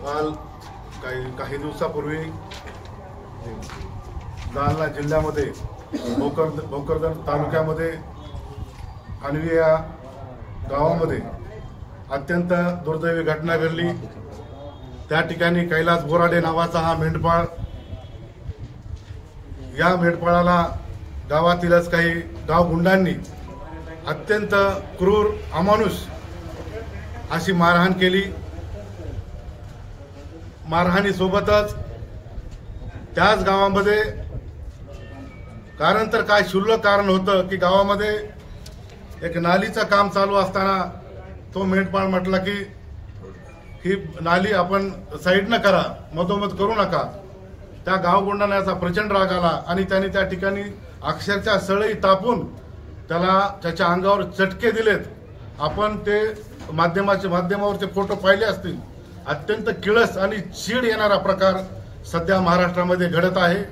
काल काही दिवसापूर्वी जालना जिल्ह्यामध्ये भोकरदन तालुक्यामध्ये आणवी या गावामध्ये अत्यंत दुर्दैवी घटना घडली। त्या ठिकाणी कैलास बोराडे नावाचा हा मेंढपाळ, या मेंढपाळाला गावातीलच काही गावगुंडांनी अत्यंत क्रूर अमानुष अशी मारहाण केली। मारहाणीसोबतच त्याच गावामध्ये कारण तर काय क्षुल्लक कारण होतं की गावामध्ये एक नालीचं काम चालू असताना तो मेंढपाळ म्हटला की ही नाली आपण साईडनं करा, मधोमध करू नका। त्या गावगुंडांना याचा प्रचंड राग आला आणि त्यांनी त्या ठिकाणी अक्षरशः सळई तापून त्याला त्याच्या अंगावर चटके दिलेत। आपण ते माध्यमावरचे फोटो पाहिले असतील। अत्यंत किळस आणि चीड येणारा प्रकार सध्या महाराष्ट्रामध्ये घडत आहे।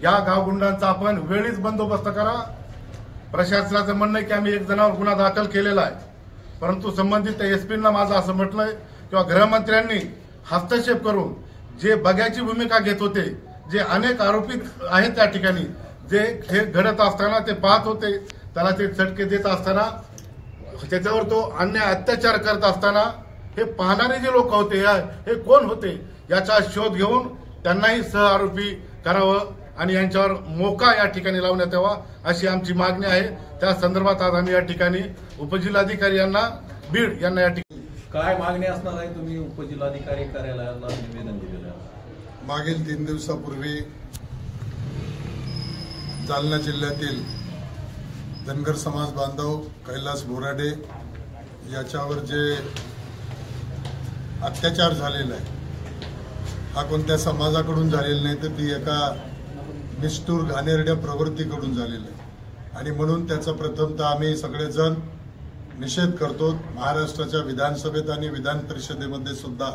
या गावगुंडांचा आपण वेळीच बंदोबस्त करा। प्रशासनाचं म्हणणं आहे की आम्ही एक जणांवर गुन्हा दाखल केलेला आहे, परंतु संबंधित एसपींना माझं असं म्हटलंय किंवा गृहमंत्र्यांनी हस्तक्षेप करून जे बघ्याची भूमिका घेत होते, जे अनेक आरोपित आहेत त्या ठिकाणी, जे हे घडत असताना ते पाहत होते, त्याला ते चटके देत असताना, त्याच्यावर तो अन्याय अत्याचार करत असताना हे पाहणारे जे लोक होते हे कोण होते याचा शोध घेऊन त्यांनाही सह आरोपी करावं आणि यांच्यावर मोका या ठिकाणी लावण्यात यावा अशी आमची मागणी आहे। त्या संदर्भात आज आम्ही या ठिकाणी उपजिल्हाधिकारी यांना बीड यांना या ठिकाणी काय मागणी असणार आहे? तुम्ही उपजिल्हाधिकारी कार्यालयाला निवेदन दिलेलं आहे। मागील 3 दिवसापूर्वी जालना जिल्ह्यातील धनगर समाज बांधव कैलास बोराडे याच्यावर जे अत्याचार झालेला आहे हा कोणत्या समाजाकडून झालेला नाही, तर ती एका निष्ठुर घाणेरड्या प्रवृत्तीकडून झालेला आहे आणि म्हणून त्याचा प्रथमतः आम्ही सगळेजण निषेध करतो। महाराष्ट्राच्या विधानसभेत आणि विधान परिषदेमध्ये सुद्धा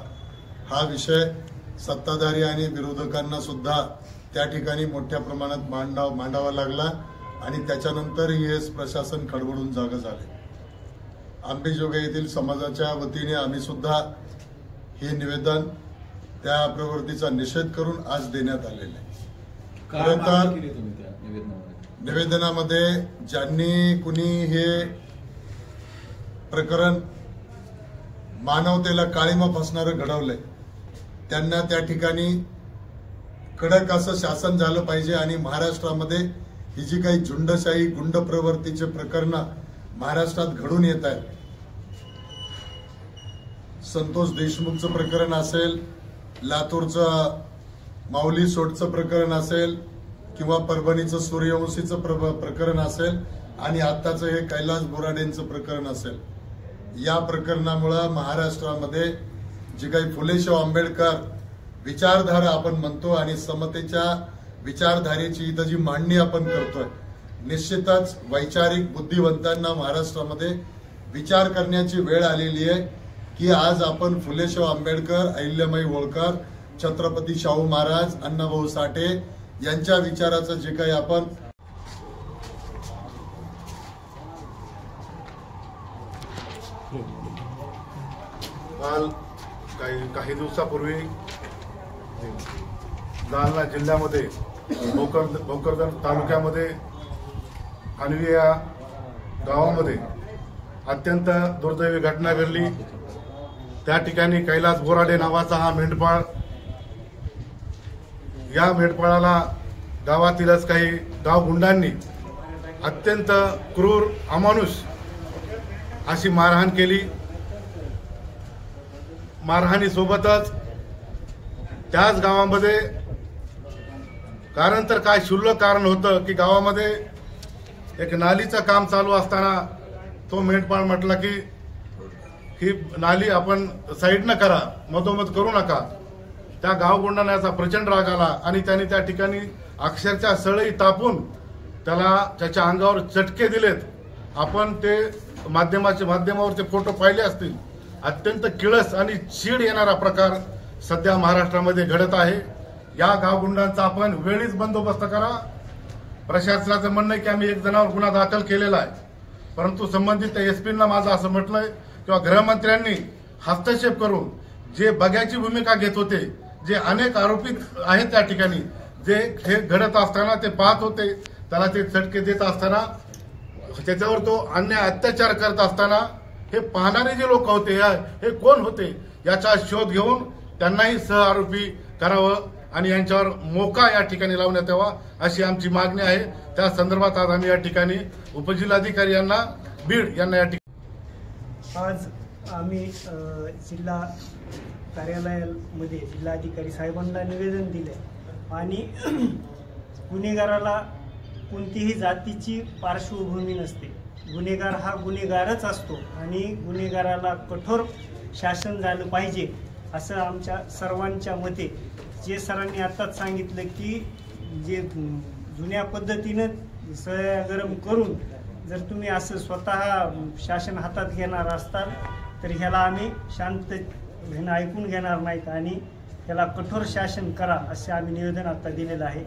हा विषय सत्ताधारी आणि विरोधकांना सुद्धा त्या ठिकाणी मोठ्या प्रमाणात मांडावा लागला आणि त्याच्यानंतर हे प्रशासन खडबडून जागं झाले। आंबेजोगाई येथील समाजाच्या वतीने आम्ही सुद्धा हे निवेदन त्या प्रवृत्तीचा निषेध करून आज देण्यात आलेले आहे। निवेदनामध्ये ज्यांनी कुणी हे प्रकरण मानवतेला काळीमा फासणारं घडवलंय त्यांना त्या ठिकाणी कडक असं शासन झालं पाहिजे आणि महाराष्ट्रामध्ये ही जी काही झुंडशाही गुंड प्रवृत्तीचे प्रकरण महाराष्ट्रात घडून येत आहेत, संतोष देशमुखचं प्रकरण असेल, लातूरचं माऊली सोडचं प्रकरण असेल किंवा परभणीचं सूर्यवंशीचं प्रकरण असेल आणि आत्ताचं हे कैलास बोराडेंचं प्रकरण असेल, या प्रकरणामुळे महाराष्ट्रामध्ये जी काही फुलेशाह आंबेडकर विचारधारा आपण म्हणतो आणि समतेच्या विचारधारेची इथं जी मांडणी आपण करतोय, निश्चितच वैचारिक बुद्धिवंतांना महाराष्ट्रामध्ये विचार करण्याची वेळ आलेली आहे की आज आपण फुलेशाह आंबेडकर, अहिल्याबाई होळकर, छत्रपती शाहू महाराज, अण्णाभाऊ साठे यांच्या विचाराचं जे काही आपण काल काही दिवसापूर्वी जालना जिल्ह्यामध्ये भोकरदन तालुक्यामध्ये आणवी या गावामध्ये अत्यंत दुर्दैवी घटना घडली। त्या ठिकाणी कैलास बोराडे नावाचा हा मेंढपाळ, या मेंढपाळाला गावातीलच काही गावगुंडांनी अत्यंत क्रूर अमानुष अशी मारहाण केली। मारहाणीसोबतच त्याच गावामध्ये कारण तर काय क्षुल्लक कारण होतं की गावामध्ये एक नालीचं काम चालू असताना तो मेंढपाळ म्हटला की ही नाली आपण साईडनं करा, मधोमध करू नका। त्या गावगुंडांना याचा प्रचंड राग आला आणि त्यांनी त्या ठिकाणी अक्षरशः सळई तापून त्याला त्याच्या अंगावर चटके दिलेत। आपण ते माध्यमावरचे फोटो पाहिले असतील। अत्यंत किळस आणि चीड येणारा प्रकार सध्या महाराष्ट्रामध्ये घडत आहे। या गावगुंडांचा आपण वेळीच बंदोबस्त करा। प्रशासनाचं म्हणणं आहे की आम्ही एक जणांवर गुन्हा दाखल केलेला आहे, परंतु संबंधित एसपींना माझं असं म्हटलंय किंवा गृहमंत्र्यांनी हस्तक्षेप करून जे बघ्याची भूमिका घेत होते, जे अनेक आरोपित आहेत त्या ठिकाणी, जे हे घडत असताना ते पाहत होते, त्याला ते चटके देत असताना, त्याच्यावर तो अन्याय अत्याचार करत असताना हे पाहणारे जे लोक होते हे कोण होते याचा शोध घेऊन त्यांनाही सह आरोपी करावं आणि यांच्यावर मोका या ठिकाणी लावण्यात यावा अशी आमची मागणी आहे। त्या संदर्भात आज आम्ही या ठिकाणी उपजिल्हाधिकारी यांना बीड यांना या ठिकाणी आज आम्ही जिल्हा कार्यालयामध्ये जिल्हाधिकारी साहेबांना निवेदन दिले आणि गुन्हेगाराला कोणतीही जातीची पार्श्वभूमी नसते, गुन्हेगार हा गुन्हेगारच असतो आणि गुन्हेगाराला कठोर शासन झालं पाहिजे असं आमच्या सर्वांच्या मते। जे सरांनी आत्ताच सांगितलं की जे जुन्या पद्धतीनं सह्या गरम करून जर तुम्ही असं स्वतः शासन हातात घेणार असताल तर ह्याला आम्ही शांत ऐकून घेणार नाहीत आणि ह्याला कठोर शासन करा असे आम्ही निवेदन आता दिलेलं आहे।